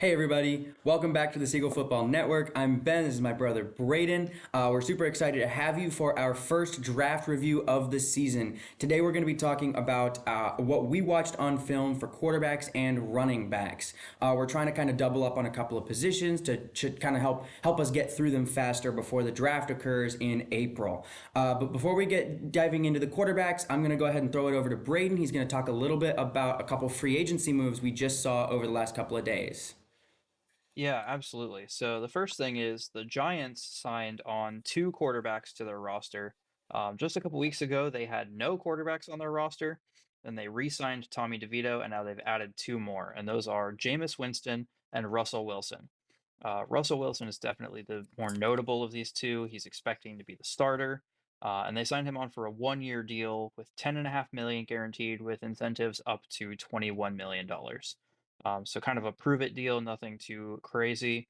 Hey everybody, welcome back to the Seagull Football Network. I'm Ben, this is my brother Braden. We're super excited to have you for our first draft review of the season. Today we're going to be talking about what we watched on film for quarterbacks and running backs. We're trying to kind of double up on a couple of positions to kind of help us get through them faster before the draft occurs in April. But before we get diving into the quarterbacks, I'm going to go ahead and throw it over to Braden. He's going to talk a little bit about a couple free agency moves we just saw over the last couple of days. Yeah, absolutely. So the first thing is the Giants signed on two quarterbacks to their roster. Just a couple weeks ago, they had no quarterbacks on their roster. Then they re-signed Tommy DeVito, and now they've added two more, and those are Jameis Winston and Russell Wilson. Russell Wilson is definitely the more notable of these two. He's expecting to be the starter, and they signed him on for a one-year deal with 10.5 million guaranteed, with incentives up to $21 million. So kind of a prove it deal, nothing too crazy.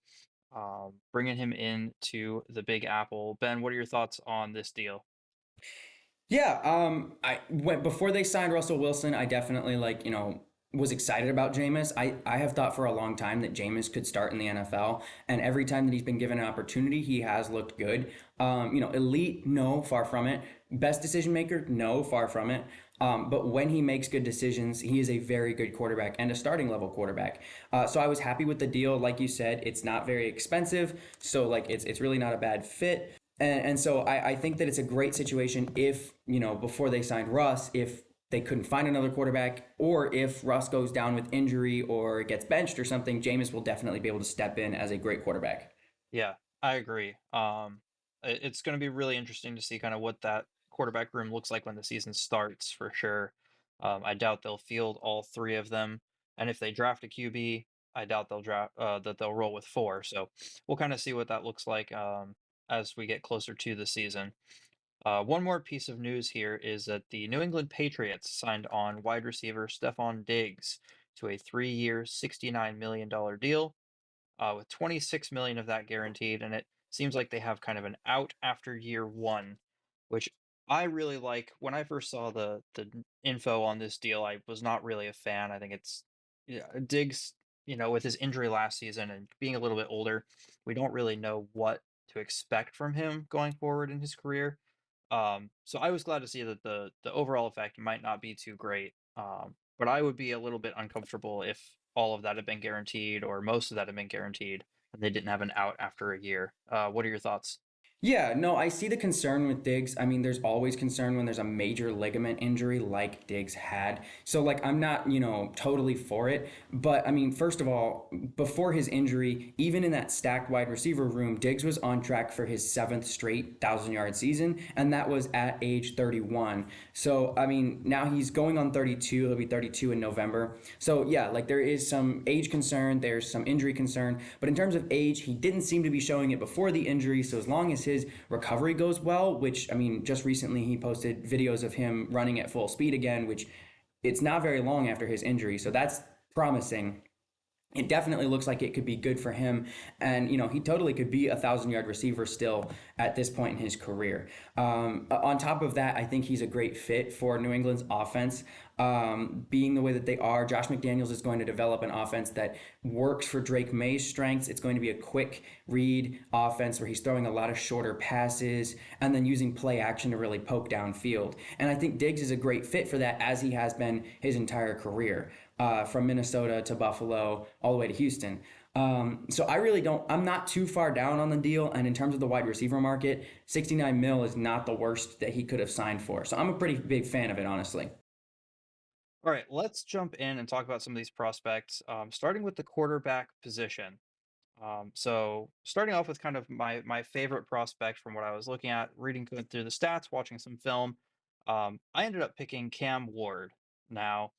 Bringing him in to the Big Apple. Ben, what are your thoughts on this deal? Yeah, I went before they signed Russell Wilson. I definitely was excited about Jameis. I have thought for a long time that Jameis could start in the NFL, and every time that he's been given an opportunity, he has looked good. Elite, no, far from it. Best decision maker, no, far from it. But when he makes good decisions, he is a very good quarterback and a starting level quarterback. So I was happy with the deal. Like you said, it's not very expensive, so like it's really not a bad fit. And so I think that it's a great situation if, before they signed Russ, if they couldn't find another quarterback, or if Russ goes down with injury or gets benched or something, Jameis will definitely be able to step in as a great quarterback. Yeah, I agree. It's going to be really interesting to see kind of what that quarterback room looks like when the season starts for sure. I doubt they'll field all three of them, and if they draft a QB, I doubt they'll draft that they'll roll with four. So we'll kind of see what that looks like as we get closer to the season. One more piece of news here is that the New England Patriots signed on wide receiver Stephon Diggs to a 3-year, $69 million deal, with 26 million of that guaranteed, and it seems like they have kind of an out after year one, which I really like. When I first saw the info on this deal, I was not really a fan. I think it's, yeah, Diggs, with his injury last season and being a little bit older, we don't really know what to expect from him going forward in his career. So I was glad to see that the overall effect might not be too great. But I would be a little bit uncomfortable if all of that had been guaranteed or most of that had been guaranteed and they didn't have an out after a year. What are your thoughts? Yeah, no, I see the concern with Diggs. I mean, there's always concern when there's a major ligament injury like Diggs had. So, like, I'm not, totally for it. But, I mean, first of all, before his injury, even in that stacked wide receiver room, Diggs was on track for his seventh straight 1,000 yard season, and that was at age 31. So, I mean, now he's going on 32. He'll be 32 in November. So, yeah, like, there is some age concern, there's some injury concern. But in terms of age, he didn't seem to be showing it before the injury. So, as long as his recovery goes well, which I mean, just recently he posted videos of him running at full speed again, which it's not very long after his injury, so that's promising. It definitely looks like it could be good for him. And, he totally could be a 1,000 yard receiver still at this point in his career. On top of that, I think he's a great fit for New England's offense. Being the way that they are, Josh McDaniels is going to develop an offense that works for Drake May's strengths. It's going to be a quick read offense where he's throwing a lot of shorter passes and then using play action to really poke downfield. And I think Diggs is a great fit for that, as he has been his entire career, from Minnesota to Buffalo all the way to Houston. So I really don't, I'm not too far down on the deal. And in terms of the wide receiver market, 69 mil is not the worst that he could have signed for. So I'm a pretty big fan of it, honestly. All right, let's jump in and talk about some of these prospects, starting with the quarterback position. So starting off with kind of my favorite prospect from what I was looking at, reading through the stats, watching some film. I ended up picking Cam Ward. Now,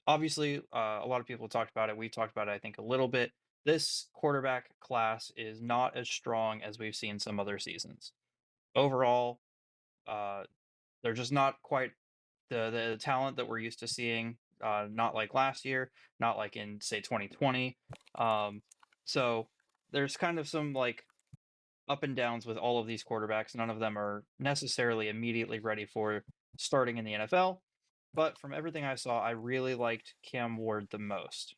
obviously, a lot of people talked about it. We've talked about it, I think, a little bit. This quarterback class is not as strong as we've seen some other seasons. Overall, uh, they're just not quite the talent that we're used to seeing. Not like last year, not like in say 2020. Um, so there's kind of some like up and downs with all of these quarterbacks. None of them are necessarily immediately ready for starting in the NFL. But from everything I saw, I really liked Cam Ward the most.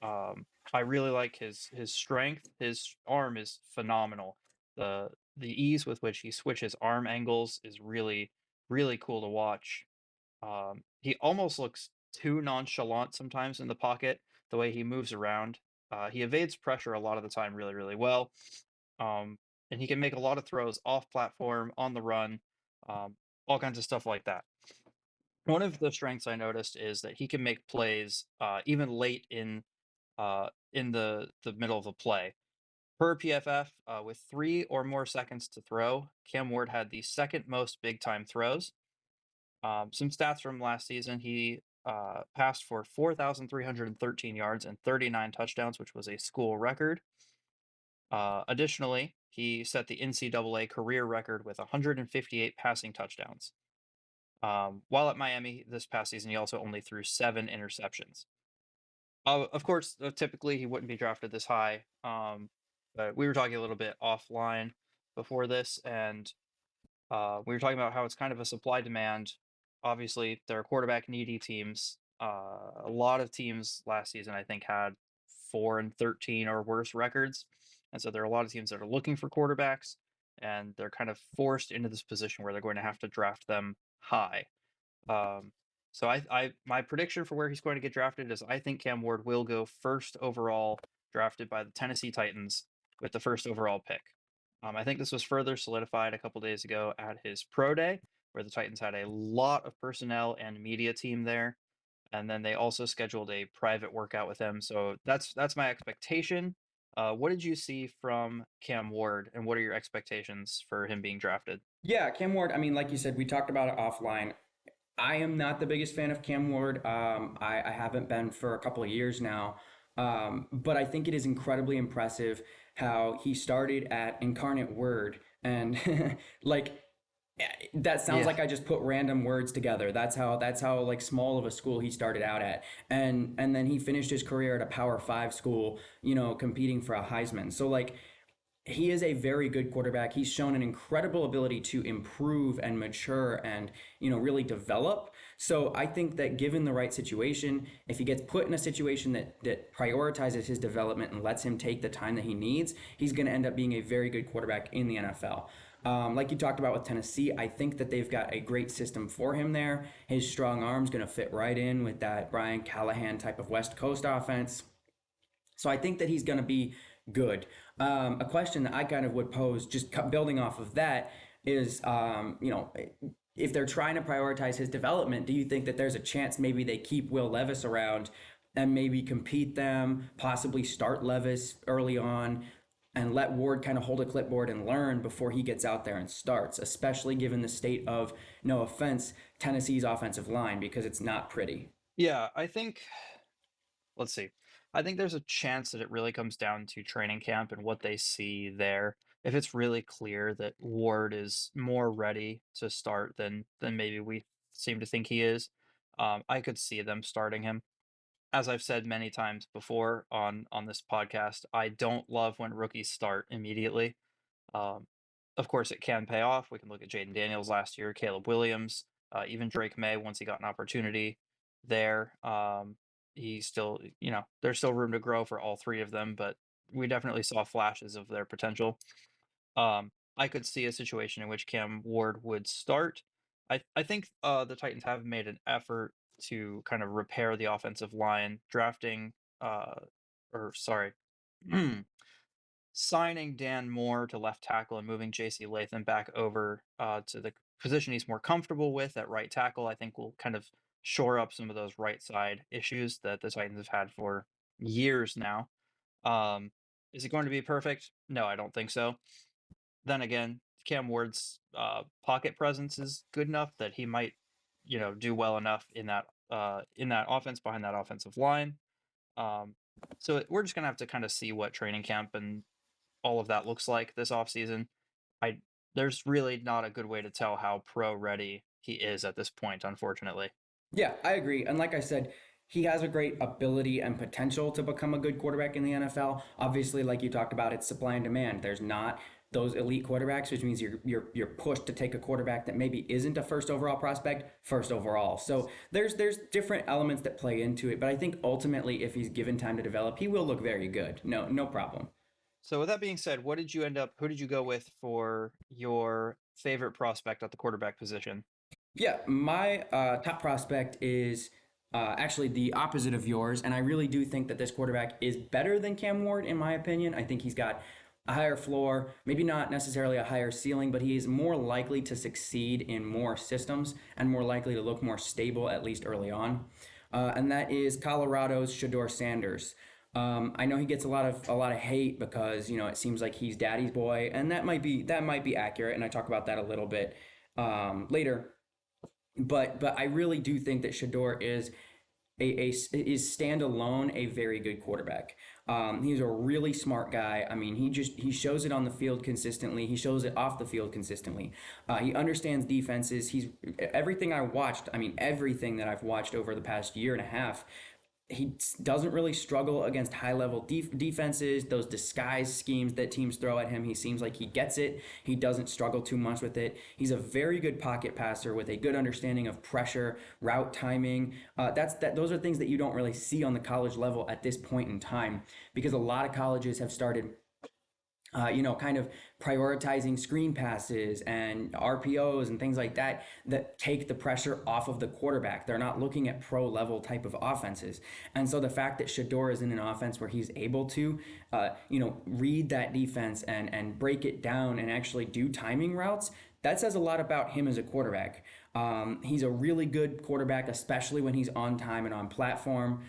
I really like his strength. His arm is phenomenal. The ease with which he switches arm angles is really cool to watch. He almost looks too nonchalant sometimes in the pocket, the way he moves around. He evades pressure a lot of the time really well. Um, and he can make a lot of throws off platform, on the run, um, all kinds of stuff like that. One of the strengths I noticed is that he can make plays even late in the middle of a play. Per PFF, with 3 or more seconds to throw, Cam Ward had the second most big time throws. Some stats from last season: he passed for 4,313 yards and 39 touchdowns, which was a school record. Additionally, he set the NCAA career record with 158 passing touchdowns. While at Miami this past season, he also only threw 7 interceptions. Of course, typically he wouldn't be drafted this high. But we were talking a little bit offline before this, and we were talking about how it's kind of a supply demand. Obviously, there are quarterback needy teams. A lot of teams last season, I think, had 4-13 or worse records, and so there are a lot of teams that are looking for quarterbacks, and they're kind of forced into this position where they're going to have to draft them high. Um, so my prediction for where he's going to get drafted is I think Cam Ward will go first overall, drafted by the Tennessee Titans with the first overall pick. I think this was further solidified a couple days ago at his pro day, where the Titans had a lot of personnel and media team there, and then they also scheduled a private workout with him. So that's my expectation. What did you see from Cam Ward, and what are your expectations for him being drafted? Yeah, Cam Ward, I mean, like you said, we talked about it offline. I am not the biggest fan of Cam Ward. I haven't been for a couple of years now. But I think it is incredibly impressive how he started at Incarnate Word. And like, that sounds Yeah. like I just put random words together. That's how like small of a school he started out at. And then he finished his career at a Power 5 school, competing for a Heisman. So like he is a very good quarterback. He's shown an incredible ability to improve and mature and, really develop. So I think that given the right situation, if he gets put in a situation that prioritizes his development and lets him take the time that he needs, he's going to end up being a very good quarterback in the NFL. Like you talked about with Tennessee, I think that they've got a great system for him there. His strong arm's going to fit right in with that Brian Callahan type of West Coast offense. So I think that he's going to be good. A question that I kind of would pose, just building off of that, is, if they're trying to prioritize his development, do you think that there's a chance maybe they keep Will Levis around and maybe compete them, possibly start Levis early on, and let Ward kind of hold a clipboard and learn before he gets out there and starts, especially given the state of, no offense, Tennessee's offensive line, because it's not pretty. Yeah, I think, let's see. I think there's a chance that it really comes down to training camp and what they see there. If it's really clear that Ward is more ready to start than maybe we seem to think he is, I could see them starting him. As I've said many times before on this podcast, I don't love when rookies start immediately. Um, of course, it can pay off. We can look at Jaden Daniels last year, Caleb Williams, even Drake May once he got an opportunity there. He still, there's still room to grow for all three of them, but we definitely saw flashes of their potential. I could see a situation in which Cam Ward would start. I think the Titans have made an effort to kind of repair the offensive line, drafting, or sorry, signing Dan Moore to left tackle and moving J.C. Latham back over to the position he's more comfortable with at right tackle. I think will kind of shore up some of those right side issues that the Titans have had for years now. Um, is it going to be perfect? No, I don't think so. Then again, Cam Ward's pocket presence is good enough that he might, do well enough in that offense behind that offensive line. Um, so we're just gonna have to kind of see what training camp and all of that looks like this offseason. I There's really not a good way to tell how pro ready he is at this point, unfortunately. Yeah, I agree. And like I said, he has a great ability and potential to become a good quarterback in the NFL. Obviously, like you talked about, it's supply and demand. There's not those elite quarterbacks, which means you're pushed to take a quarterback that maybe isn't a first overall prospect first overall. So there's different elements that play into it, but I think ultimately if he's given time to develop, he will look very good. No problem. So with that being said, who did you go with for your favorite prospect at the quarterback position? Yeah, my top prospect is actually the opposite of yours, and I really do think that this quarterback is better than Cam Ward, in my opinion. I think he's got a higher floor, maybe not necessarily a higher ceiling, but he is more likely to succeed in more systems and more likely to look more stable, at least early on. And that is Colorado's Shador Sanders. I know he gets a lot of hate because it seems like he's daddy's boy, and that might be accurate, and I talk about that a little bit later. But I really do think that Shador is standalone a very good quarterback. He's a really smart guy. I mean, he shows it on the field consistently. He shows it off the field consistently. He understands defenses. He's everything I watched. I mean, everything that I've watched over the past year and a half, he doesn't really struggle against high level defenses, those disguise schemes that teams throw at him. He seems like he gets it. He doesn't struggle too much with it. He's a very good pocket passer with a good understanding of pressure, route timing. Those are things that you don't really see on the college level at this point in time, because a lot of colleges have started kind of prioritizing screen passes and RPOs and things like that that take the pressure off of the quarterback. They're not looking at pro level type of offenses. And so the fact that Shador is in an offense where he's able to, read that defense and break it down and actually do timing routes, that says a lot about him as a quarterback. He's a really good quarterback, especially when he's on time and on platform.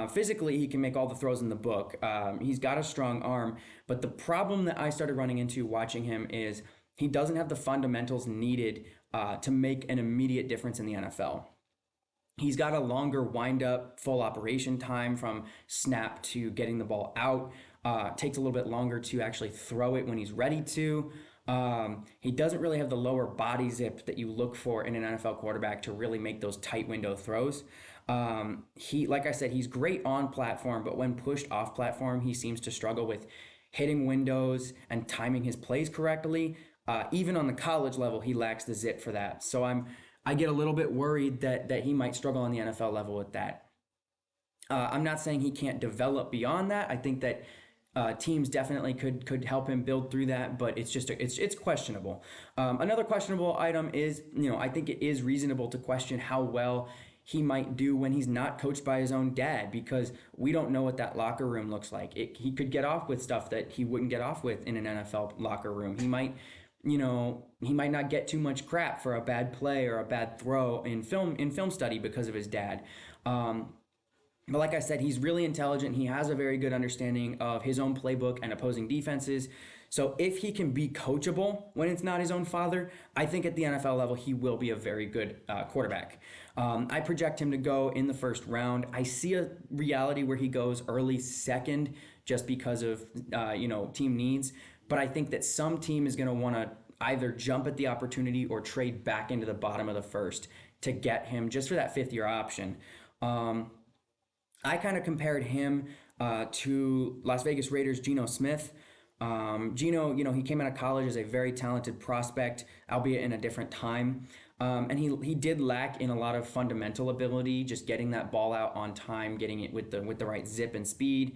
Physically, he can make all the throws in the book. He's got a strong arm, but the problem that I started running into watching him is he doesn't have the fundamentals needed to make an immediate difference in the NFL. He's got a longer wind up full operation time from snap to getting the ball out. Takes a little bit longer to actually throw it when he's ready to. He doesn't really have the lower body zip that you look for in an NFL quarterback to really make those tight window throws. Like I said, he's great on platform, but when pushed off platform, he seems to struggle with hitting windows and timing his plays correctly. Even on the college level, he lacks the zip for that. So I get a little bit worried that he might struggle on the NFL level with that. I'm not saying he can't develop beyond that. I think that teams definitely could help him build through that, but it's questionable. Another questionable item is, I think it is reasonable to question how well he might do when he's not coached by his own dad, because we don't know what that locker room looks like. He could get off with stuff that he wouldn't get off with in an NFL locker room. He might not get too much crap for a bad play or a bad throw in film study because of his dad. But like I said, he's really intelligent. He has a very good understanding of his own playbook and opposing defenses. So if he can be coachable when it's not his own father, I think at the NFL level, he will be a very good quarterback. I project him to go in the first round. I see a reality where he goes early second just because of team needs. But I think that some team is going to want to either jump at the opportunity or trade back into the bottom of the first to get him just for that fifth-year option. I kind of compared him to Las Vegas Raiders' Geno Smith. Geno, he came out of college as a very talented prospect, albeit in a different time. And he did lack in a lot of fundamental ability, just getting that ball out on time, getting it with the right zip and speed.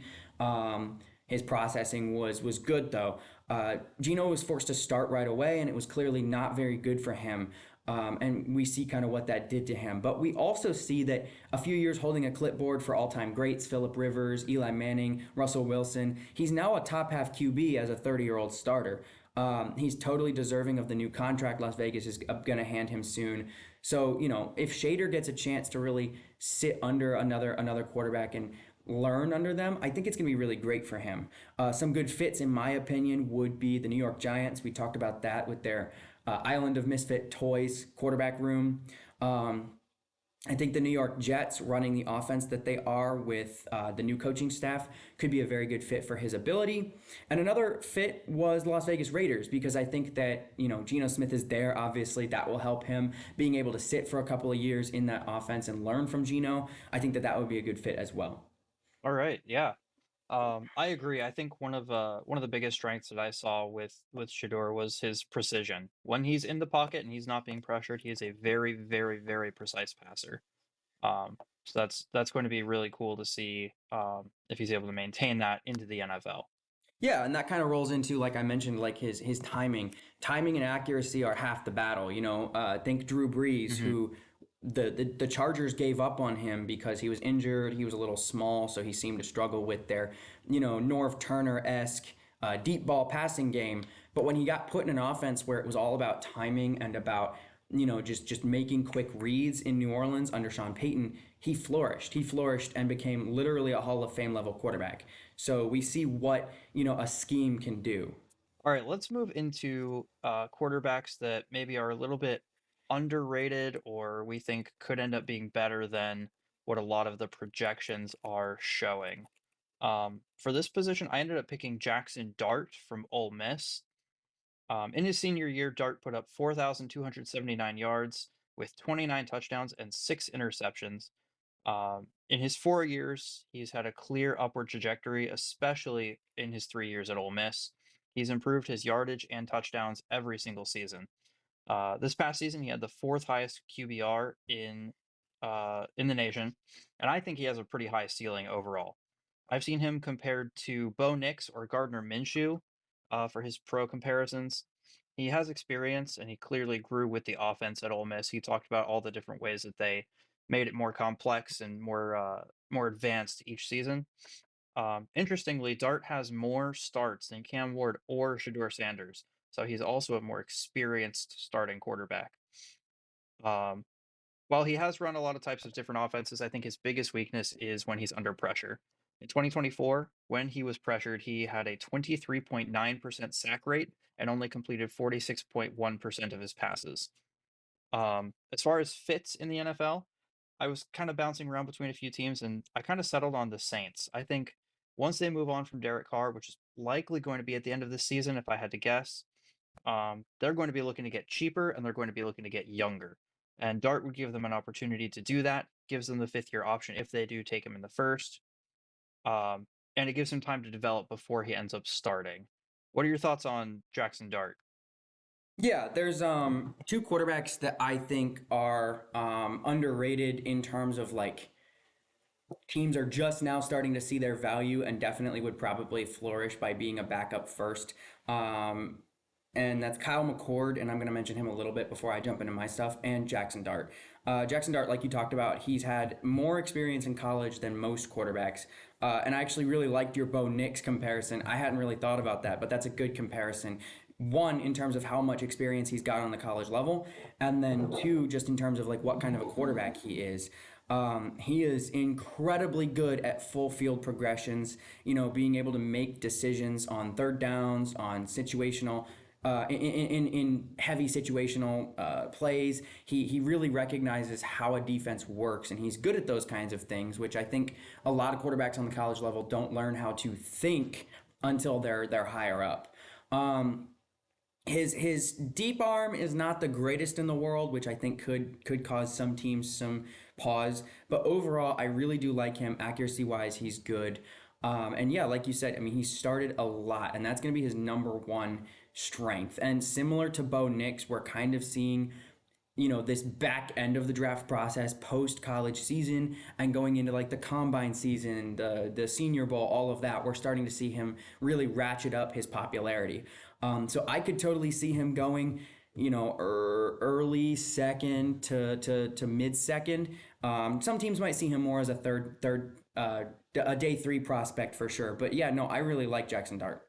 His processing was good though. Geno was forced to start right away, and it was clearly not very good for him. And we see kind of what that did to him. But we also see that a few years holding a clipboard for all-time greats, Phillip Rivers, Eli Manning, Russell Wilson, he's now a top half QB as a 30-year-old starter. He's totally deserving of the new contract Las Vegas is going to hand him soon. So, if Shader gets a chance to really sit under another quarterback and learn under them, I think it's going to be really great for him. Some good fits, in my opinion, would be the New York Giants. We talked about that with their Island of Misfit Toys quarterback room. I think the New York Jets, running the offense that they are with the new coaching staff, could be a very good fit for his ability. And another fit was the Las Vegas Raiders, because I think that, Geno Smith is there. Obviously, that will help him being able to sit for a couple of years in that offense and learn from Geno. I think that would be a good fit as well. All right, yeah. I agree. I think one of the biggest strengths that I saw with Shador was his precision. When he's in the pocket and he's not being pressured, he is a very, very, very precise passer. Um, so that's going to be really cool to see if he's able to maintain that into the NFL. Yeah, and that kind of rolls into, like I mentioned, like his timing. Timing and accuracy are half the battle. Think Drew Brees, Hmm. who the Chargers gave up on him because he was injured. He was a little small, so he seemed to struggle with their, Norv Turner esque deep ball passing game. But when he got put in an offense where it was all about timing and about just making quick reads in New Orleans under Sean Payton, he flourished. He flourished and became literally a Hall of Fame level quarterback. So we see what a scheme can do. All right, let's move into quarterbacks that maybe are a little bit underrated or we think could end up being better than what a lot of the projections are showing. For this position, I ended up picking Jackson Dart from Ole Miss. In his senior year, Dart put up 4,279 yards with 29 touchdowns and 6 interceptions. In his 4 years, he's had a clear upward trajectory, especially in his 3 years at Ole Miss. He's improved his yardage and touchdowns every single season. This past season, he had the fourth highest QBR in the nation, and I think he has a pretty high ceiling overall. I've seen him compared to Bo Nix or Gardner Minshew for his pro comparisons. He has experience, and he clearly grew with the offense at Ole Miss. He talked about all the different ways that they made it more complex and more advanced each season. Interestingly, Dart has more starts than Cam Ward or Shador Sanders, so he's also a more experienced starting quarterback. Um, while he has run a lot of types of different offenses, I think his biggest weakness is when he's under pressure. In 2024, when he was pressured, he had a 23.9% sack rate and only completed 46.1% of his passes. As far as fits in the NFL, I was kind of bouncing around between a few teams and I kind of settled on the Saints. I think once they move on from Derek Carr, which is likely going to be at the end of this season, if I had to guess, they're going to be looking to get cheaper and they're going to be looking to get younger. And Dart would give them an opportunity to do that, gives them the 5th year option if they do take him in the first. Um, and it gives him time to develop before he ends up starting. What are your thoughts on Jackson Dart? Yeah, there's two quarterbacks that I think are underrated in terms of like teams are just now starting to see their value and definitely would probably flourish by being a backup first. Um, and that's Kyle McCord, and I'm going to mention him a little bit before I jump into my stuff, and Jackson Dart. Jackson Dart, like you talked about, he's had more experience in college than most quarterbacks. And I actually really liked your Bo Nix comparison. I hadn't really thought about that, but that's a good comparison. One, in terms of how much experience he's got on the college level, and then two, just in terms of like what kind of a quarterback he is. He is incredibly good at full field progressions, being able to make decisions on third downs, on situational, in heavy situational plays. He really recognizes how a defense works, and he's good at those kinds of things, which I think a lot of quarterbacks on the college level don't learn how to think until they're higher up. His deep arm is not the greatest in the world, which I think could cause some teams some pause. But overall, I really do like him. Accuracy wise, he's good. And yeah, like you said, I mean, he started a lot, and that's going to be his number one strength. And similar to Bo Nix, we're kind of seeing this back end of the draft process post college season and going into like the combine season, the senior bowl, all of that. We're starting to see him really ratchet up his popularity. So I could totally see him going early second to mid second. Some teams might see him more as a third a day three prospect for sure. But yeah, no, I really like Jackson Dart.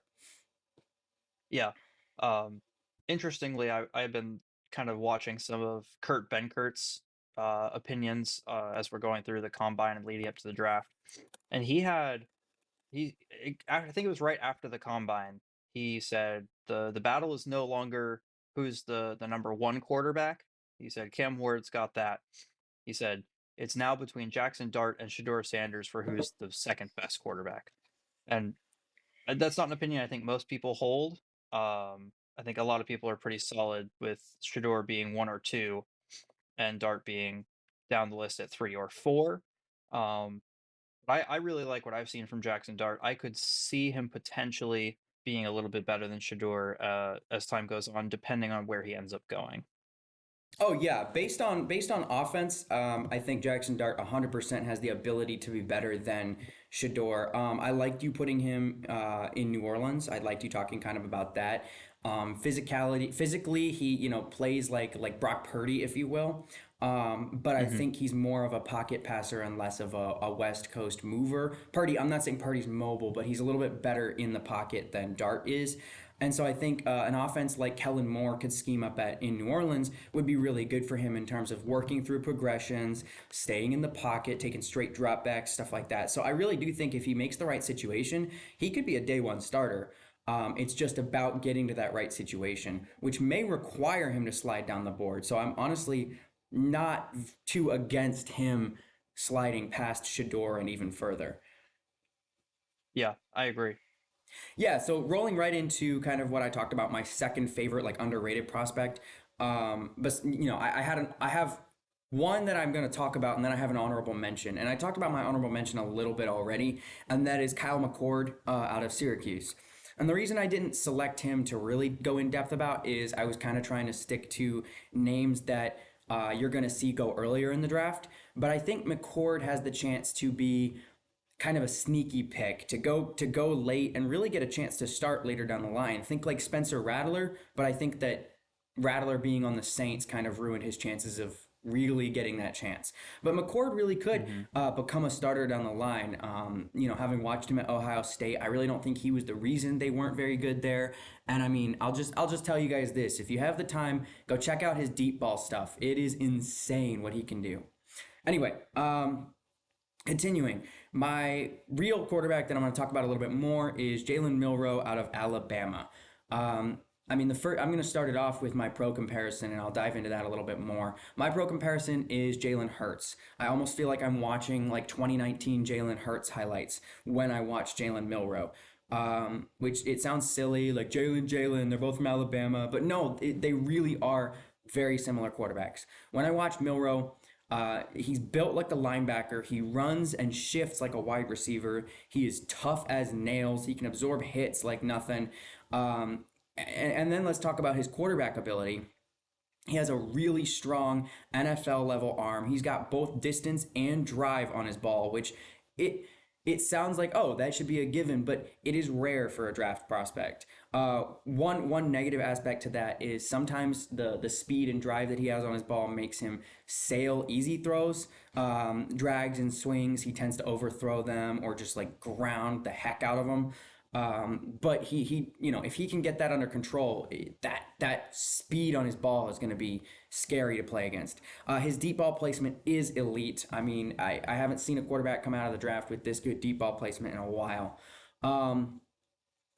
Yeah. Um, Interestingly, I've been kind of watching some of Kurt Benkert's opinions as we're going through the combine and leading up to the draft, and I think it was right after the combine. He said the battle is no longer who's the number one quarterback. He said Cam Ward's got that. He said it's now between Jackson Dart and Shador Sanders for who's the second best quarterback. And that's not an opinion I think most people hold. I think a lot of people are pretty solid with Shador being one or two, and Dart being down the list at 3 or 4. Um, I really like what I've seen from Jackson Dart. I could see him potentially being a little bit better than Shador as time goes on, depending on where he ends up going. Oh yeah, based on offense, I think Jackson Dart 100% has the ability to be better than Shador. I liked you putting him in New Orleans. I liked you talking kind of about that. Physically, he plays like Brock Purdy, if you will. But I Hmm. think he's more of a pocket passer and less of a West Coast mover. Purdy, I'm not saying Purdy's mobile, but he's a little bit better in the pocket than Dart is. And so I think an offense like Kellen Moore could scheme up at in New Orleans would be really good for him in terms of working through progressions, staying in the pocket, taking straight dropbacks, stuff like that. So I really do think if he makes the right situation, he could be a day one starter. It's just about getting to that right situation, which may require him to slide down the board. So I'm honestly not too against him sliding past Shador and even further. Yeah, I agree. Yeah, so rolling right into kind of what I talked about, my second favorite like underrated prospect. But I have one that I'm going to talk about, and then I have an honorable mention. And I talked about my honorable mention a little bit already, and that is Kyle McCord out of Syracuse. And the reason I didn't select him to really go in depth about is I was kind of trying to stick to names that you're going to see go earlier in the draft. But I think McCord has the chance to be kind of a sneaky pick to go late and really get a chance to start later down the line. Think like Spencer Rattler, but I think that Rattler being on the Saints kind of ruined his chances of really getting that chance. But McCord really could Hmm. become a starter down the line. Having watched him at Ohio State, I really don't think he was the reason they weren't very good there. And I mean, I'll just tell you guys this: if you have the time, go check out his deep ball stuff. It is insane what he can do. Anyway, continuing, my real quarterback that I'm going to talk about a little bit more is Jalen Milroe out of Alabama. I mean, I'm going to start it off with my pro comparison, and I'll dive into that a little bit more. My pro comparison is Jalen Hurts. I almost feel like I'm watching like 2019 Jalen Hurts highlights when I watch Jalen Milroe. Which it sounds silly, like Jalen, they're both from Alabama, but no, they really are very similar quarterbacks. When I watch Milroe, he's built like a linebacker. He runs and shifts like a wide receiver. He is tough as nails. He can absorb hits like nothing. And then let's talk about his quarterback ability. He has a really strong NFL level arm. He's got both distance and drive on his ball, which it it sounds like, oh, that should be a given, but it is rare for a draft prospect. One negative aspect to that is sometimes the speed and drive that he has on his ball makes him sail easy throws, drags and swings. He tends to overthrow them or just like ground the heck out of them. But if he can get that under control, that speed on his ball is going to be scary to play against. His deep ball placement is elite. I mean, I haven't seen a quarterback come out of the draft with this good deep ball placement in a while.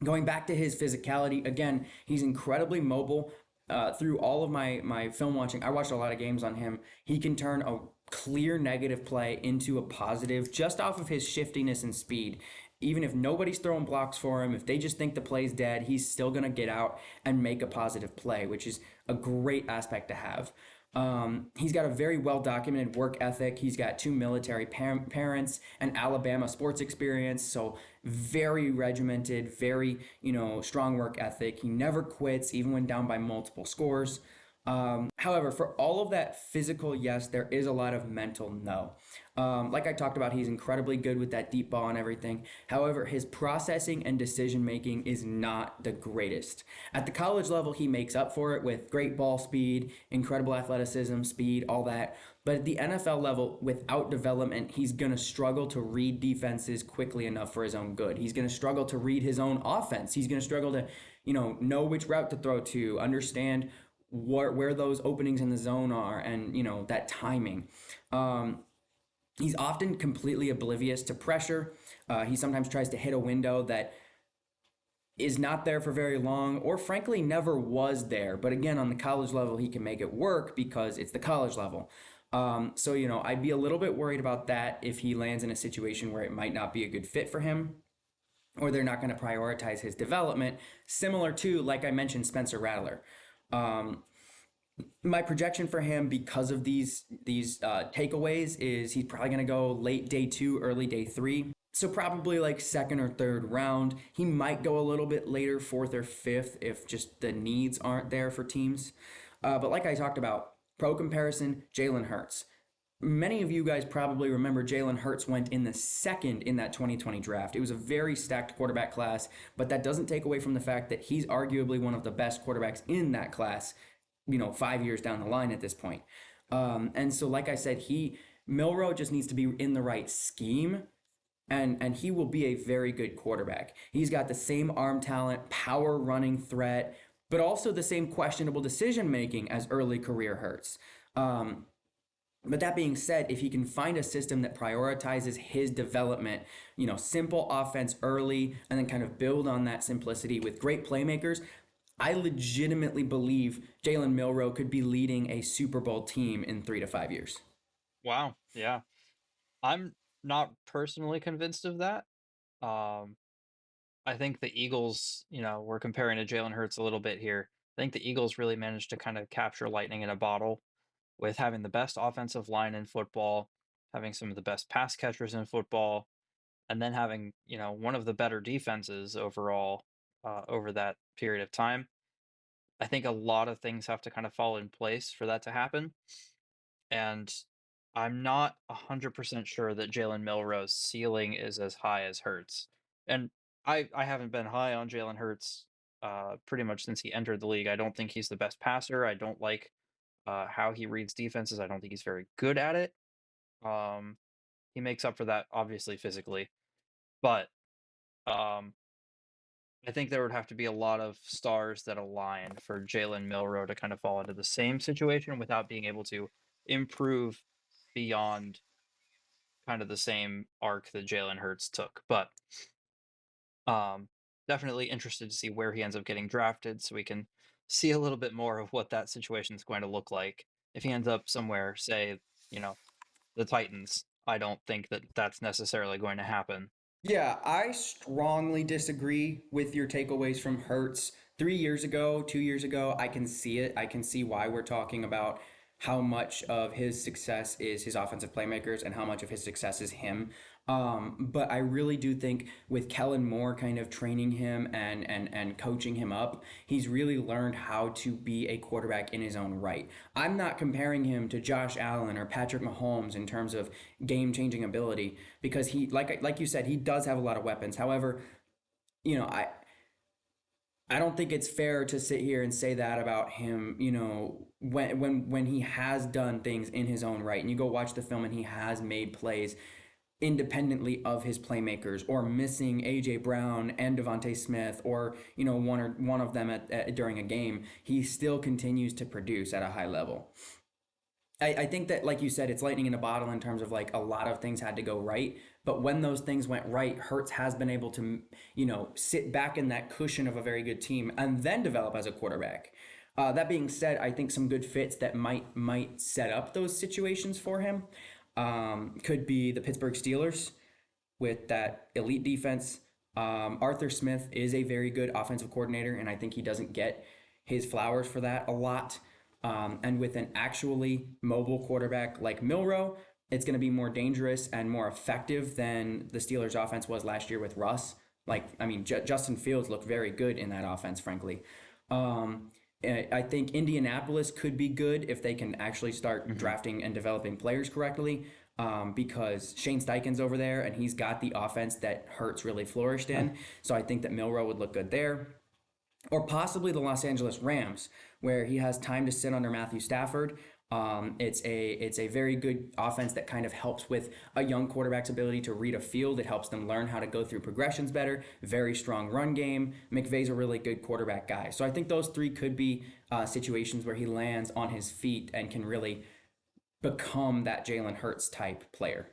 Going back to his physicality, again, he's incredibly mobile. Through all of my film watching, I watched a lot of games on him. He can turn a clear negative play into a positive just off of his shiftiness and speed. Even if nobody's throwing blocks for him, if they just think the play's dead, he's still going to get out and make a positive play, which is a great aspect to have. He's got a very well documented work ethic. He's got two military parents and Alabama sports experience, so very regimented, very strong work ethic. He never quits, even when down by multiple scores. However, for all of that physical, yes, there is a lot of mental no. Like I talked about, he's incredibly good with that deep ball and everything. However, his processing and decision making is not the greatest. At the college level, he makes up for it with great ball speed, incredible athleticism, speed, all that. But at the NFL level, without development, he's going to struggle to read defenses quickly enough for his own good. He's going to struggle to read his own offense. He's going to struggle to, know which route to throw to, understand where those openings in the zone are, and that timing. He's often completely oblivious to pressure. He sometimes tries to hit a window that is not there for very long, or frankly never was there. But again, on the college level, he can make it work because it's the college level. So I'd be a little bit worried about that if he lands in a situation where it might not be a good fit for him, or they're not going to prioritize his development, similar to, like I mentioned, Spencer Rattler. Um, My projection for him, because of these takeaways, is he's probably going to go late day 2, early day 3. So probably like second or third round. He might go a little bit later, fourth or fifth, if just the needs aren't there for teams. But like I talked about, pro comparison, Jalen Hurts. Many of you guys probably remember Jalen Hurts went in the second in that 2020 draft. It was a very stacked quarterback class, but that doesn't take away from the fact that he's arguably one of the best quarterbacks in that class, 5 years down the line at this point. And so, like I said, Milrow just needs to be in the right scheme, and he will be a very good quarterback. He's got the same arm talent, power running threat, but also the same questionable decision making as early career Hurts. But that being said, if he can find a system that prioritizes his development, simple offense early and then kind of build on that simplicity with great playmakers, I legitimately believe Jalen Milrow could be leading a Super Bowl team in 3 to 5 years. Wow. Yeah. I'm not personally convinced of that. Um, I think the Eagles, we're comparing to Jalen Hurts a little bit here. I think the Eagles really managed to kind of capture lightning in a bottle with having the best offensive line in football, having some of the best pass catchers in football, and then having, one of the better defenses overall over that period of time. I think a lot of things have to kind of fall in place for that to happen. And I'm not 100% sure that Jalen Milrow's ceiling is as high as Hurts. And I haven't been high on Jalen Hurts pretty much since he entered the league. I don't think he's the best passer. I don't like how he reads defenses. I don't think he's very good at it. Um, he makes up for that obviously physically, but um, I think there would have to be a lot of stars that align for Jalen Milrow to kind of fall into the same situation without being able to improve beyond kind of the same arc that Jalen Hurts took. But um, definitely interested to see where he ends up getting drafted so we can see a little bit more of what that situation is going to look like. If he ends up somewhere, say, you know, the Titans, I don't think that that's necessarily going to happen. Yeah, I strongly disagree with your takeaways from Hertz. 3 years ago, 2 years ago, I can see it. I can see why we're talking about how much of his success is his offensive playmakers and how much of his success is him. But I really do think with Kellen Moore kind of training him and coaching him up, he's really learned how to be a quarterback in his own right. I'm not comparing him to Josh Allen or Patrick Mahomes in terms of game-changing ability because he, like you said, he does have a lot of weapons. However, you know, I don't think it's fair to sit here and say that about him, when he has done things in his own right. And you go watch the film and he has made plays independently of his playmakers, or missing AJ Brown and Devontae Smith, or one of them during a game, he still continues to produce at a high level. I think that, like you said, it's lightning in a bottle in terms of like a lot of things had to go right. But when those things went right, Hertz has been able to, sit back in that cushion of a very good team and then develop as a quarterback. That being said, I think some good fits that might set up those situations for him could be the Pittsburgh Steelers with that elite defense. Arthur Smith is a very good offensive coordinator, and I think he doesn't get his flowers for that a lot. And with an actually mobile quarterback like Milrow, it's going to be more dangerous and more effective than the Steelers' offense was last year with Russ. Justin Fields looked very good in that offense, frankly. I think Indianapolis could be good if they can actually start Hmm. drafting and developing players correctly. Because Shane Steichen's over there and he's got the offense that Hurts really flourished in. So I think that Milrow would look good there, or possibly the Los Angeles Rams, where he has time to sit under Matthew Stafford. It's a very good offense that kind of helps with a young quarterback's ability to read a field. It helps them learn how to go through progressions better. Very strong run game. McVay's a really good quarterback guy. So I think those three could be situations where he lands on his feet and can really become that Jalen Hurts type player.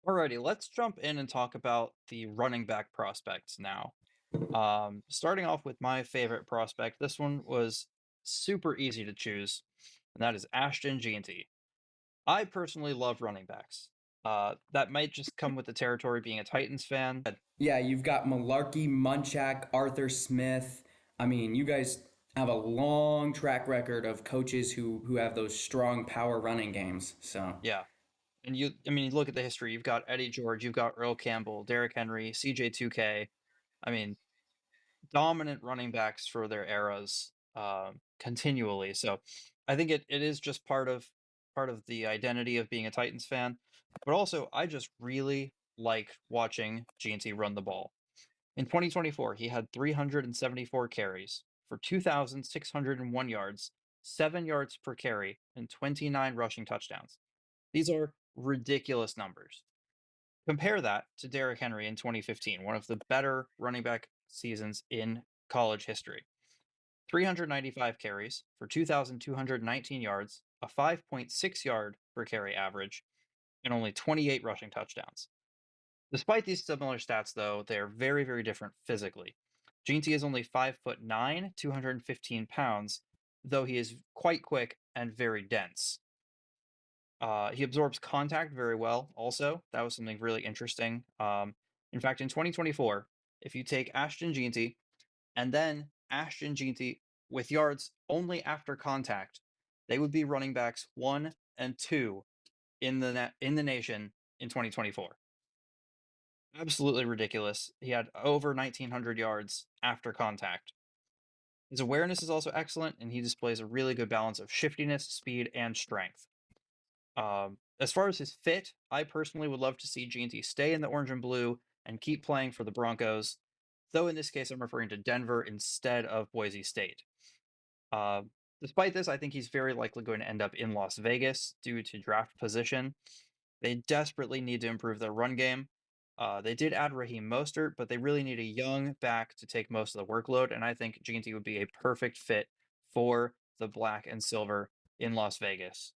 Alrighty, let's jump in and talk about the running back prospects now. Starting off with my favorite prospect, this one was super easy to choose, and that is Ashton Jeanty. I personally love running backs. That might just come with the territory being a Titans fan. Yeah, you've got Malarkey, Munchak, Arthur Smith. I mean, you guys. have a long track record of coaches who have those strong power running games. So Yeah. And I mean, you look at the history. You've got Eddie George, you've got Earl Campbell, Derrick Henry, CJ2K. I mean, dominant running backs for their eras, continually. So I think it is just part of the identity of being a Titans fan. But also, I just really like watching GNT run the ball. In 2024, he had 374 carries for 2,601 yards, 7 yards per carry, and 29 rushing touchdowns. These are ridiculous numbers. Compare that to Derrick Henry in 2015, one of the better running back seasons in college history. 395 carries for 2,219 yards, a 5.6 yard per carry average, and only 28 rushing touchdowns. Despite these similar stats, though, they are very, very different physically. Ginty is only 5'9", 215 pounds, though he is quite quick and very dense. He absorbs contact very well, also. That was something really interesting. In fact, in 2024, if you take Ashton Ginty and then Ashton Ginty with yards only after contact, they would be running backs 1 and 2 in the nation in 2024. Absolutely ridiculous. He had over 1,900 yards after contact. His awareness is also excellent, and he displays a really good balance of shiftiness, speed, and strength. As far as his fit, I personally would love to see Ginty stay in the orange and blue and keep playing for the Broncos, though in this case I'm referring to Denver instead of Boise State. Uh, Despite this, I think he's very likely going to end up in Las Vegas due to draft position. They desperately need to improve their run game. They did add Raheem Mostert, but they really need a young back to take most of the workload, and I think Ginty would be a perfect fit for the black and silver in Las Vegas.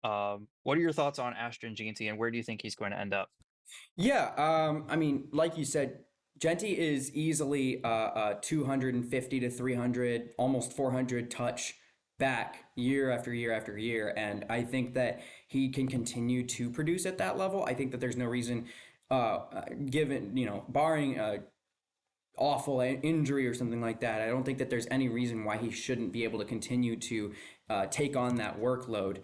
What are your thoughts on Ashton Ginty, and where do you think he's going to end up? yeah, I mean, like you said, Genty is easily a 250 to 300, almost 400 touch back year after year after year, and I think that he can continue to produce at that level. I think that there's no reason, given barring awful injury or something like that. I don't think that there's any reason why he shouldn't be able to continue to take on that workload.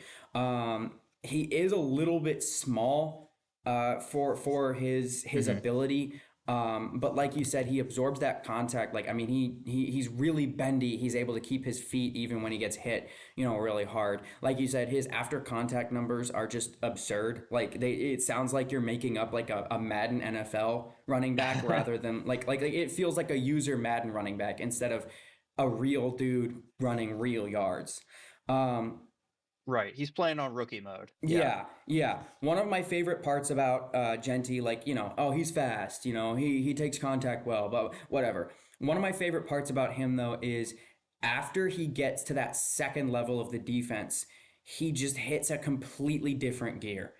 He is a little bit small for his Hmm. ability. But like you said, he absorbs that contact. Like I mean, he's really bendy. He's able to keep his feet even when he gets hit, really hard. Like you said, his after contact numbers are just absurd. Like it sounds like you're making up like a Madden NFL running back rather than like it feels like a user Madden running back instead of a real dude running real yards. Um, Right, he's playing on rookie mode. Yeah. yeah, yeah. One of my favorite parts about Genty, like oh, he's fast. He takes contact well, but whatever. One of my favorite parts about him though is after he gets to that second level of the defense, he just hits a completely different gear.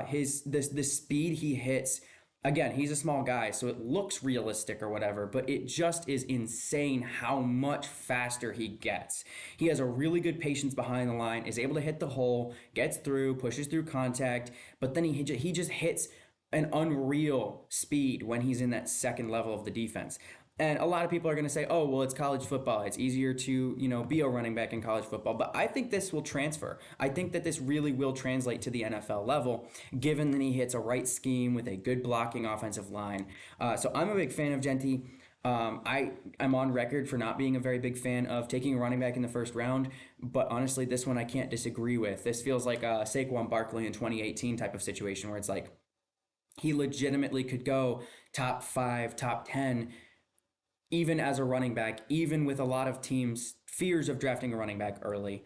His the speed he hits. Again, he's a small guy, so it looks realistic or whatever, but it just is insane how much faster he gets. He has a really good patience behind the line, is able to hit the hole, gets through, pushes through contact, but then he just hits an unreal speed when he's in that second level of the defense. And a lot of people are going to say, "Oh, well, it's college football. It's easier to, be a running back in college football." But I think this will transfer. I think that this really will translate to the NFL level, given that he hits a right scheme with a good blocking offensive line. So I'm a big fan of Genty. I'm on record for not being a very big fan of taking a running back in the first round, but honestly, this one I can't disagree with. This feels like a Saquon Barkley in 2018 type of situation where it's like he legitimately could go top 5, top 10 even as a running back, even with a lot of teams' fears of drafting a running back early.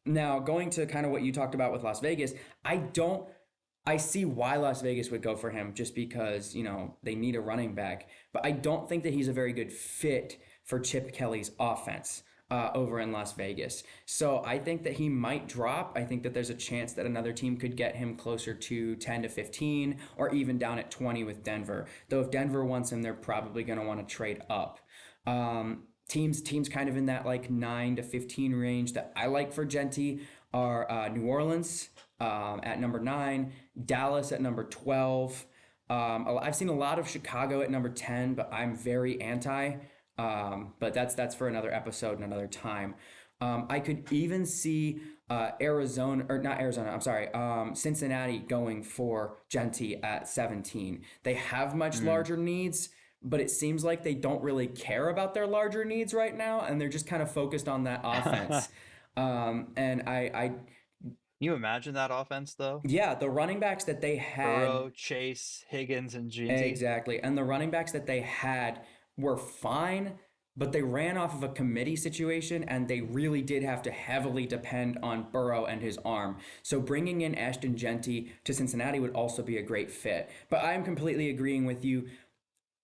Now, going to kind of what you talked about with Las Vegas, I don't. I see why Las Vegas would go for him just because, they need a running back. But I don't think that he's a very good fit for Chip Kelly's offense over in Las Vegas. So I think that he might drop. I think that there's a chance that another team could get him closer to 10 to 15 or even down at 20 with Denver. Though if Denver wants him, they're probably going to want to trade up. Teams kind of in that like 9 to 15 range that I like for Genty are New Orleans at number 9, Dallas at number 12. I've seen a lot of Chicago at number 10, but I'm very anti. But that's for another episode and another time. I could even see Arizona, or not Arizona, I'm sorry, Cincinnati going for Genty at 17. They have much Mm. larger needs, but it seems like they don't really care about their larger needs right now, and they're just kind of focused on that offense. And Can you imagine that offense though? yeah, the running backs that they had. Burrow, Chase, Higgins, and Ginty. Exactly. And the running backs that they had were fine, but they ran off of a committee situation and they really did have to heavily depend on Burrow and his arm. So bringing in Ashton Genty to Cincinnati would also be a great fit. But I am completely agreeing with you.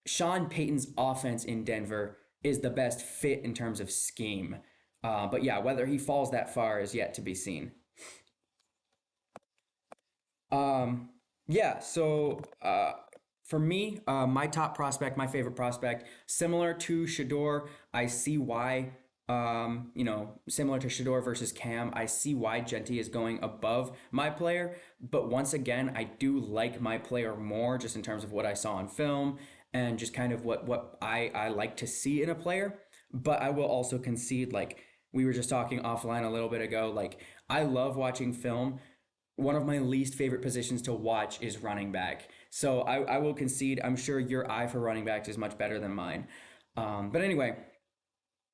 Sean Payton's offense in Denver is the best fit in terms of scheme. But yeah, whether he falls that far is yet to be seen. Um, yeah, so for me, my top prospect, my favorite prospect, similar to Shador, I see why, similar to Shador versus Cam, I see why Genty is going above my player. But once again, I do like my player more just in terms of what I saw on film and just kind of what I like to see in a player. But I will also concede, like we were just talking offline a little bit ago, like I love watching film. One of my least favorite positions to watch is running back. So I will concede, I'm sure your eye for running backs is much better than mine. But anyway,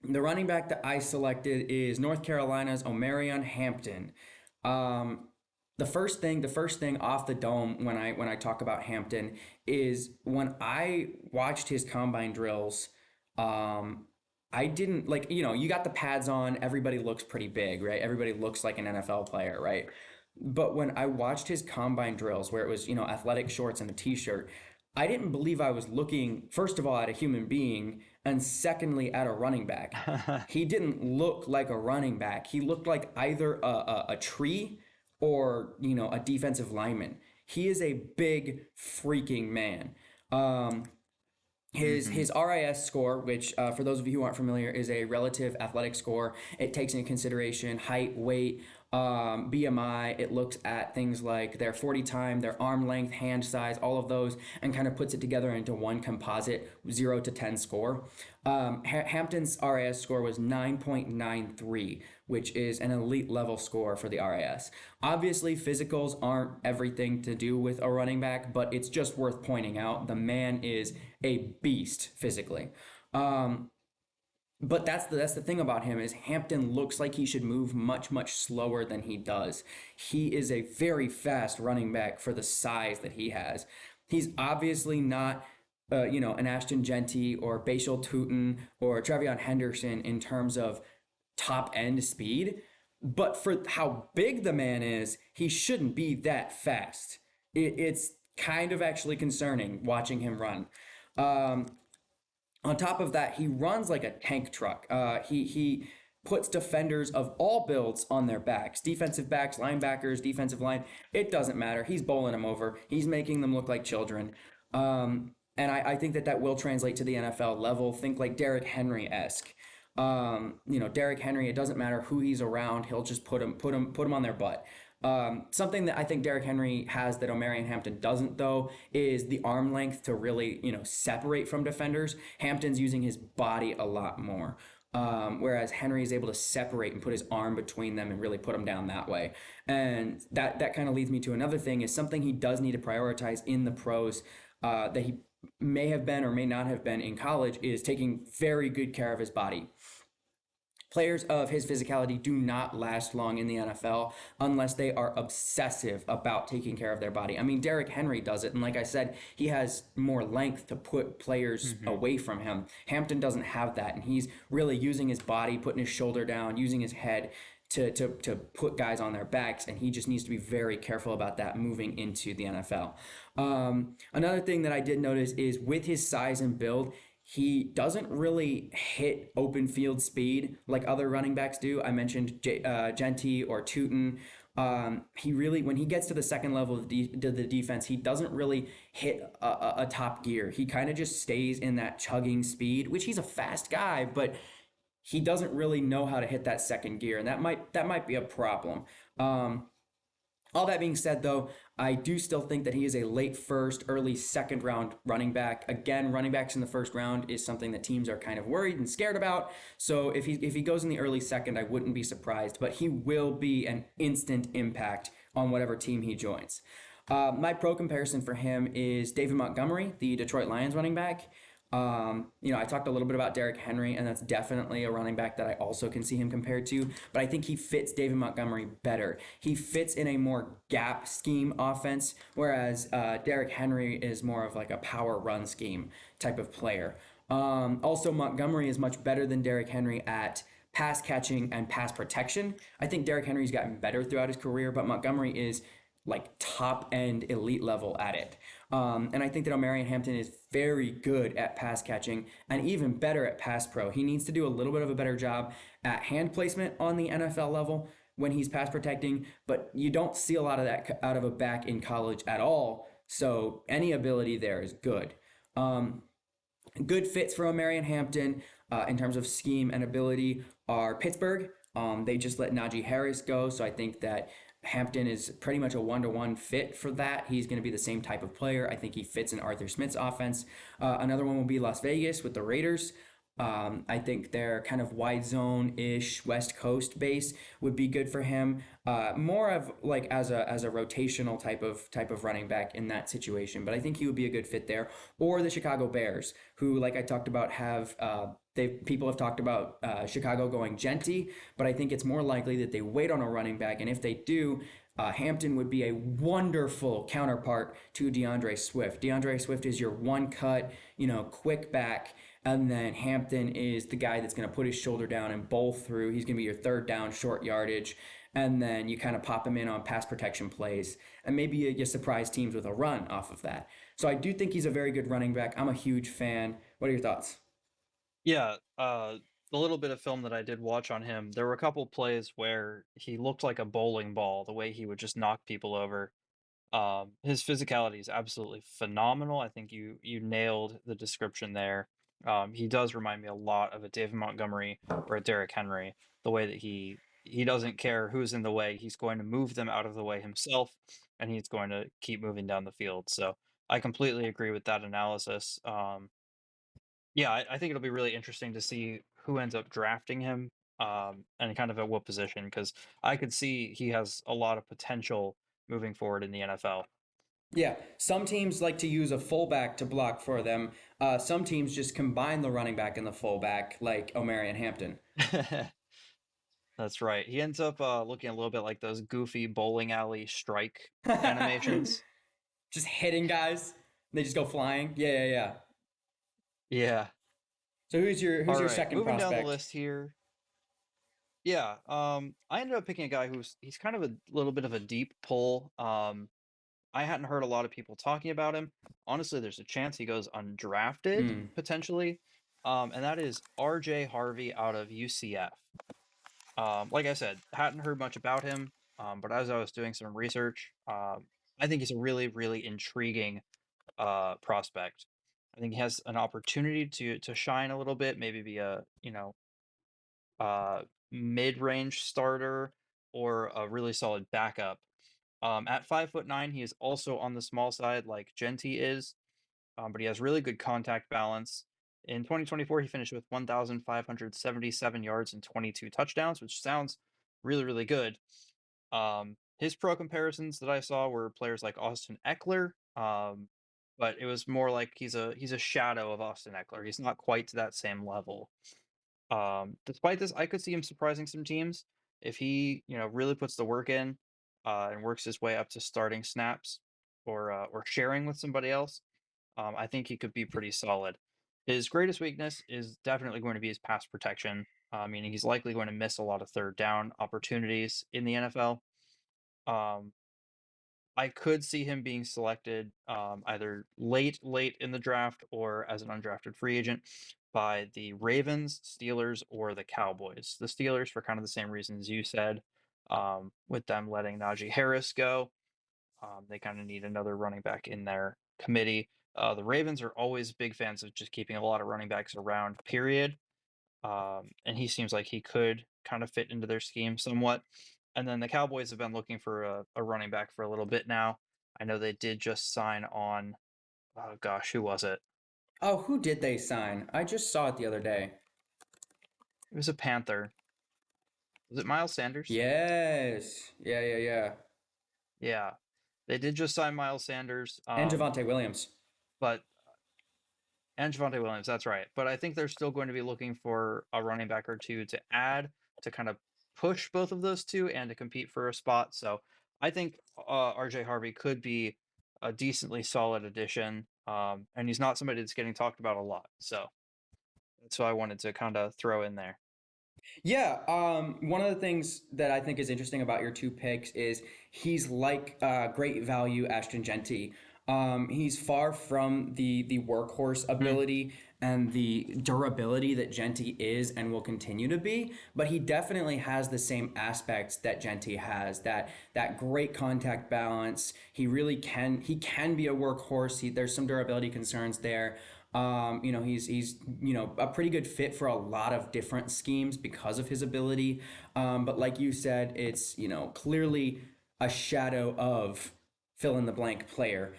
the running back that I selected is North Carolina's Omarion Hampton. Um, the first thing off the dome when I talk about Hampton is when I watched his combine drills. Um, I didn't like, you got the pads on, everybody looks pretty big, right? Everybody looks like an NFL player, right? But when I watched his combine drills where it was, athletic shorts and a t-shirt, I didn't believe I was looking, first of all, at a human being, and secondly, at a running back. He didn't look like a running back. He looked like either a tree or, a defensive lineman. He is a big freaking man. His Mm-hmm. his RIS score, which for those of you who aren't familiar, is a relative athletic score. It takes into consideration height, weight, BMI. It looks at things like their 40 time, their arm length, hand size, all of those, and kind of puts it together into one composite 0 to 10 score. Hampton's RIS score was 9.93, which is an elite level score for the RIS. Obviously, physicals aren't everything to do with a running back, but it's just worth pointing out the man is a beast physically. Um, but that's the thing about him is Hampton looks like he should move much slower than he does. He is a very fast running back for the size that he has. He's obviously not an Ashton Genty or Bashal Tutin or Trevion Henderson in terms of top end speed, but for how big the man is, he shouldn't be that fast. It's kind of actually concerning watching him run. Um, on top of that, he runs like a tank truck. He puts defenders of all builds on their backs. Defensive backs, linebackers, defensive line. It doesn't matter. He's bowling them over. He's making them look like children. And I think that will translate to the NFL level. Think like Derrick Henry esque. Derrick Henry. It doesn't matter who he's around. He'll just put him on their butt. Something that I think Derrick Henry has that Omarion Hampton doesn't, though, is the arm length to really, separate from defenders. Hampton's using his body a lot more. Whereas Henry is able to separate and put his arm between them and really put them down that way. And that kind of leads me to another thing is something he does need to prioritize in the pros that he may have been or may not have been in college is taking very good care of his body. Players of his physicality do not last long in the NFL unless they are obsessive about taking care of their body. I mean, Derrick Henry does it, and like I said, he has more length to put players Mm-hmm. away from him. Hampton doesn't have that, and he's really using his body, putting his shoulder down, using his head to put guys on their backs, and he just needs to be very careful about that moving into the NFL. Another thing that I did notice is with his size and build, he doesn't really hit open field speed like other running backs do. I mentioned Genty or Tutin. He really, when he gets to the second level of the defense, he doesn't really hit a top gear. He kind of just stays in that chugging speed, which he's a fast guy, but he doesn't really know how to hit that second gear, and that might be a problem. All that being said, though, I do still think that he is a late first, early second round running back. Again, running backs in the first round is something that teams are kind of worried and scared about. So if he goes in the early second, I wouldn't be surprised. But he will be an instant impact on whatever team he joins. My pro comparison for him is David Montgomery, the Detroit Lions running back. I talked a little bit about Derrick Henry, and that's definitely a running back that I also can see him compared to. But I think he fits David Montgomery better. He fits in a more gap scheme offense, whereas Derrick Henry is more of like a power run scheme type of player. Also, Montgomery is much better than Derrick Henry at pass catching and pass protection. I think Derrick Henry's gotten better throughout his career, but Montgomery is like top end elite level at it. And I think that Omarion Hampton is very good at pass catching and even better at pass pro. He needs to do a little bit of a better job at hand placement on the NFL level when he's pass protecting, but you don't see a lot of that out of a back in college at all. So any ability there is good. Good fits for Omarion Hampton in terms of scheme and ability are Pittsburgh. They just let Najee Harris go, so I think that Hampton is pretty much a one-to-one fit for that. He's going to be the same type of player. I think he fits in Arthur Smith's offense. Another one will be Las Vegas with the Raiders. I think their kind of wide zone-ish West Coast base would be good for him. More of like as a rotational type of running back in that situation. But I think he would be a good fit there. Or the Chicago Bears, who, like I talked about, have people have talked about Chicago going Genty, but I think it's more likely that they wait on a running back, and if they do, Hampton would be a wonderful counterpart to DeAndre Swift. DeAndre Swift is your one cut, quick back, and then Hampton is the guy that's going to put his shoulder down and bowl through. He's going to be your third down, short yardage, and then you kind of pop him in on pass protection plays, and maybe you surprise teams with a run off of that. So I do think he's a very good running back. I'm a huge fan. What are your thoughts? Yeah, the little bit of film that I did watch on him, there were a couple plays where he looked like a bowling ball, the way he would just knock people over. His physicality is absolutely phenomenal. I think you nailed the description there. He does remind me a lot of a David Montgomery or a Derrick Henry. The way that he doesn't care who's in the way, he's going to move them out of the way himself, and he's going to keep moving down the field. So I completely agree with that analysis. Yeah, I think it'll be really interesting to see who ends up drafting him, and kind of at what position, because I could see he has a lot of potential moving forward in the NFL. Yeah, some teams like to use a fullback to block for them. Some teams just combine the running back and the fullback, like Omarion Hampton. That's right. He ends up looking a little bit like those goofy bowling alley strike animations. Just hitting guys, they just go flying. Yeah, yeah, yeah. Yeah. So who's All your right. second Moving down the prospect? list here. Yeah. I ended up picking a guy he's kind of a little bit of a deep pull. I hadn't heard a lot of people talking about him. Honestly, there's a chance he goes undrafted Hmm. potentially. And that is RJ Harvey out of UCF. Like I said, hadn't heard much about him, but as I was doing some research, I think he's a really, really intriguing prospect. I think he has an opportunity to shine a little bit, maybe be a uh, mid-range starter or a really solid backup. At 5'9", he is also on the small side, like Genty is, but he has really good contact balance. In 2024, he finished with 1,577 yards and 22 touchdowns, which sounds really, really good. His pro comparisons that I saw were players like Austin Eckler, but it was more like he's a shadow of Austin Eckler. He's not quite to that same level. Despite this, I could see him surprising some teams if he, really puts the work in, and works his way up to starting snaps or sharing with somebody else. I think he could be pretty solid. His greatest weakness is definitely going to be his pass protection, meaning he's likely going to miss a lot of third down opportunities in the NFL. Um, I could see him being selected either late in the draft or as an undrafted free agent by the Ravens, Steelers, or the Cowboys. The Steelers for kind of the same reasons you said, with them letting Najee Harris go. They kind of need another running back in their committee. The Ravens are always big fans of just keeping a lot of running backs around, period. And he seems like he could kind of fit into their scheme somewhat. And then the Cowboys have been looking for a running back for a little bit now. I know they did just sign on, oh gosh, who was it? Oh, who did they sign? I just saw it the other day. It was a Panther. Was it Miles Sanders? Yes. Yeah, yeah, yeah. Yeah, they did just sign Miles Sanders. And Javonte Williams. But and Javonte Williams, that's right. But I think they're still going to be looking for a running back or two to add to kind of push both of those two and to compete for a spot. So I think RJ Harvey could be a decently solid addition. And he's not somebody that's getting talked about a lot. So that's what I wanted to kind of throw in there. Yeah, one of the things that I think is interesting about your two picks is he's like great value Ashton Genty. He's far from the workhorse Hmm. ability and the durability that Genty is and will continue to be, but he definitely has the same aspects that Genty has. That great contact balance. He can be a workhorse. There's some durability concerns there. He's a pretty good fit for a lot of different schemes because of his ability. But like you said, it's clearly a shadow of fill in the blank player.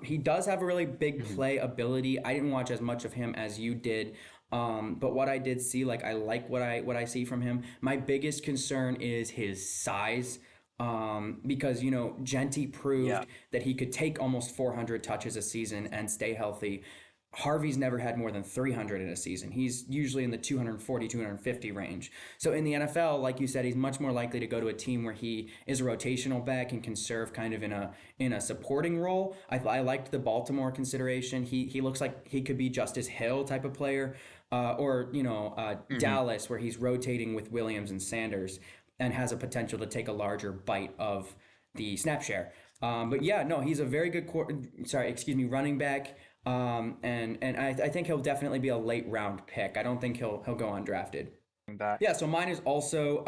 He does have a really big Hmm. play ability. I didn't watch as much of him as you did. But what I did see, like I like what I see from him. My biggest concern is his size. Because Genty Yeah. proved that he could take almost 400 touches a season and stay healthy. Harvey's never had more than 300 in a season. He's usually in the 240, 250 range. So in the NFL, like you said, he's much more likely to go to a team where he is a rotational back and can serve kind of in a supporting role. I liked the Baltimore consideration. He looks like he could be Justice Hill type of player, or Hmm. Dallas, where he's rotating with Williams and Sanders and has a potential to take a larger bite of the snap share. But yeah, no, he's a very good running back. And I think he'll definitely be a late round pick. I don't think he'll go undrafted. Back. Yeah, so mine is also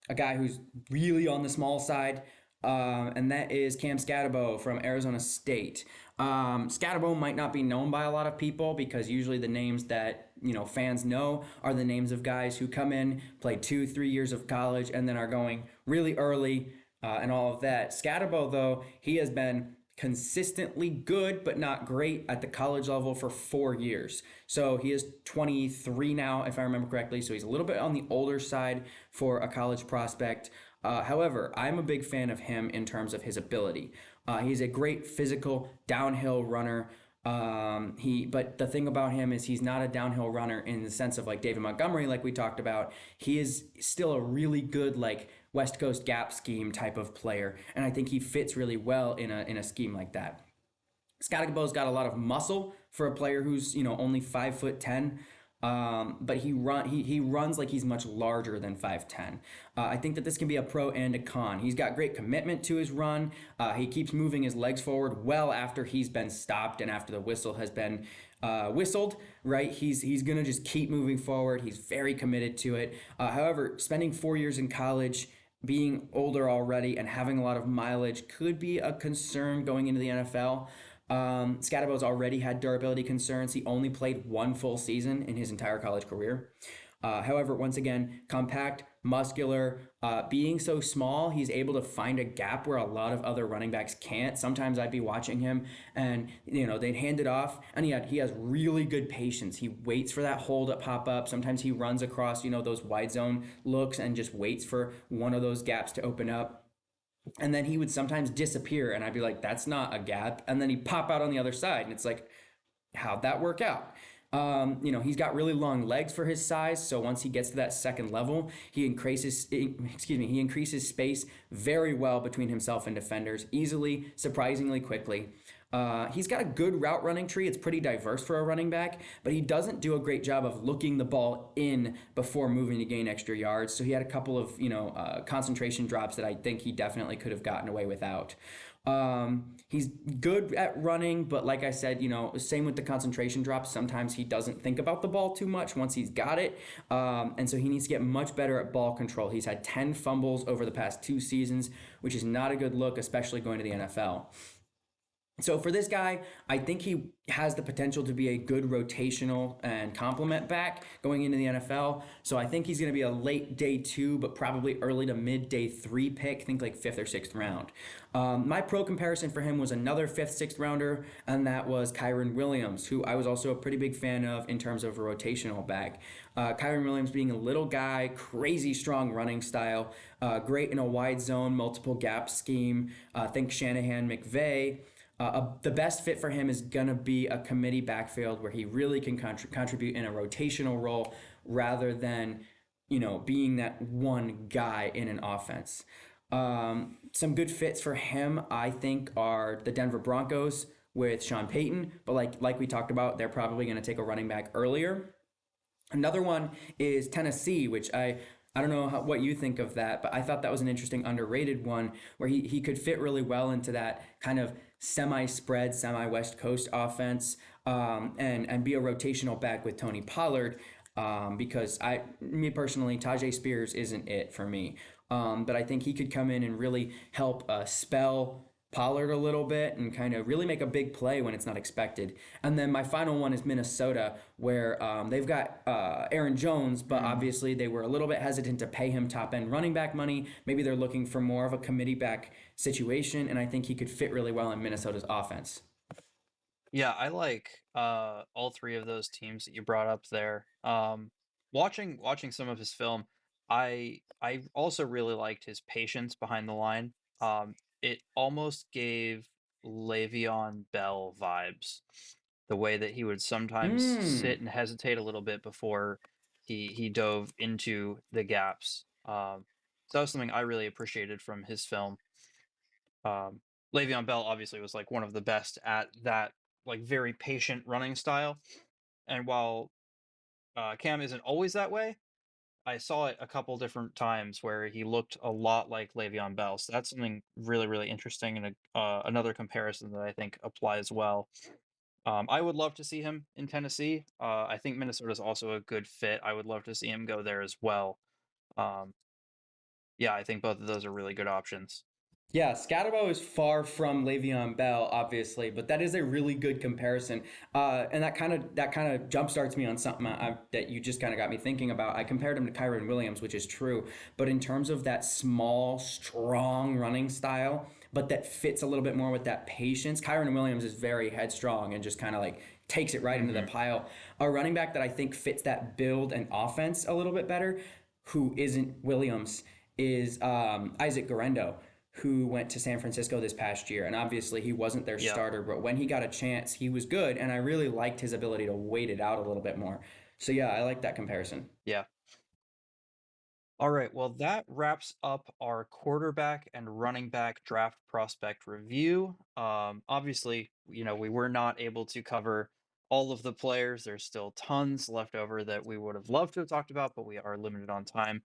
a guy who's really on the small side, and that is Cam Scatterbo from Arizona State. Scatterbo might not be known by a lot of people because usually the names that fans know are the names of guys who come in, play 2-3 years of college, and then are going really early and all of that. Scatterbo, though, he has been consistently good but not great at the college level for 4 years. So he is 23 now, if I remember correctly. So he's a little bit on the older side for a college prospect. However, I'm a big fan of him in terms of his ability. He's a great physical downhill runner. But the thing about him is he's not a downhill runner in the sense of like David Montgomery, like we talked about. He is still a really good like West Coast gap scheme type of player, and I think he fits really well in a scheme like that. Scottibo's got a lot of muscle for a player who's only 5'10", but he runs like he's much larger than 5'10". I think that this can be a pro and a con. He's got great commitment to his run. He keeps moving his legs forward well after he's been stopped and after the whistle has been whistled. Right, he's gonna just keep moving forward. He's very committed to it. However, spending 4 years in college, being older already and having a lot of mileage could be a concern going into the NFL. Scadabo's already had durability concerns. He only played one full season in his entire college career. However, once again, compact, muscular, being so small, he's able to find a gap where a lot of other running backs can't. Sometimes I'd be watching him and, they'd hand it off and he has really good patience. He waits for that hole to pop up. Sometimes he runs across, those wide zone looks and just waits for one of those gaps to open up. And then he would sometimes disappear and I'd be like, that's not a gap. And then he'd pop out on the other side and it's like, how'd that work out? He's got really long legs for his size, so once he gets to that second level, he increases space very well between himself and defenders, easily, surprisingly quickly. He's got a good route running tree. It's pretty diverse for a running back, but he doesn't do a great job of looking the ball in before moving to gain extra yards. So he had a couple of concentration drops that I think he definitely could have gotten away without. He's good at running, but like I said, same with the concentration drops. Sometimes he doesn't think about the ball too much once he's got it. And so he needs to get much better at ball control. He's had 10 fumbles over the past 2 seasons, which is not a good look, especially going to the NFL. So for this guy, I think he has the potential to be a good rotational and complement back going into the NFL. So I think he's going to be a late day 2, but probably early to mid day 3 pick. Think like 5th or 6th round. My pro comparison for him was another 5th, 6th rounder, and that was Kyron Williams, who I was also a pretty big fan of in terms of a rotational back. Kyron Williams being a little guy, crazy strong running style, great in a wide zone, multiple gap scheme. Think Shanahan, McVay. The best fit for him is going to be a committee backfield where he really can contribute in a rotational role rather than, being that one guy in an offense. Some good fits for him, I think, are the Denver Broncos with Sean Payton, but like we talked about, they're probably going to take a running back earlier. Another one is Tennessee, which I don't know what you think of that, but I thought that was an interesting underrated one where he could fit really well into that kind of semi-spread, semi-West Coast offense, and be a rotational back with Tony Pollard. Because me personally, Tajay Spears isn't it for me. But I think he could come in and really help spell Pollard a little bit and kind of really make a big play when it's not expected. And then my final one is Minnesota, where they've got Aaron Jones, but Mm-hmm. obviously they were a little bit hesitant to pay him top end running back money. Maybe they're looking for more of a committee back situation, and I think he could fit really well in Minnesota's offense. Yeah, I like all three of those teams that you brought up there. Watching some of his film, I also really liked his patience behind the line. It almost gave Le'Veon Bell vibes, the way that he would sometimes Hmm. sit and hesitate a little bit before he dove into the gaps. So that was something I really appreciated from his film. Um, Le'Veon Bell obviously was like one of the best at that like very patient running style. And while Cam isn't always that way, I saw it a couple different times where he looked a lot like Le'Veon Bell. So that's something really, really interesting and another comparison that I think applies well. I would love to see him in Tennessee. I think Minnesota is also a good fit. I would love to see him go there as well. Um, yeah, I think both of those are really good options. Yeah, Scatterbo is far from Le'Veon Bell, obviously, but that is a really good comparison, and that kind of jumpstarts me on something that you just kind of got me thinking about. I compared him to Kyron Williams, which is true, but in terms of that small, strong running style, but that fits a little bit more with that patience, Kyron Williams is very headstrong and just kind of like takes it right into the Hmm. pile. A running back that I think fits that build and offense a little bit better, who isn't Williams, is Isaac Garendo, who went to San Francisco this past year. And obviously, he wasn't their Yeah, starter, but when he got a chance, he was good. And I really liked his ability to wait it out a little bit more. So, yeah, I like that comparison. yeah. All right, well, that wraps up our quarterback and running back draft prospect review. Obviously, we were not able to cover all of the players. There's still tons left over that we would have loved to have talked about, but we are limited on time.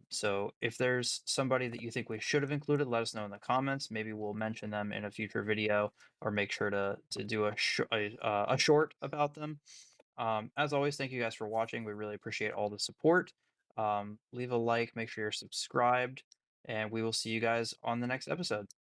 So if there's somebody that you think we should have included, let us know in the comments. Maybe we'll mention them in a future video or make sure to do a short about them. As always, thank you guys for watching. We really appreciate all the support. Leave a like, make sure you're subscribed, and we will see you guys on the next episode.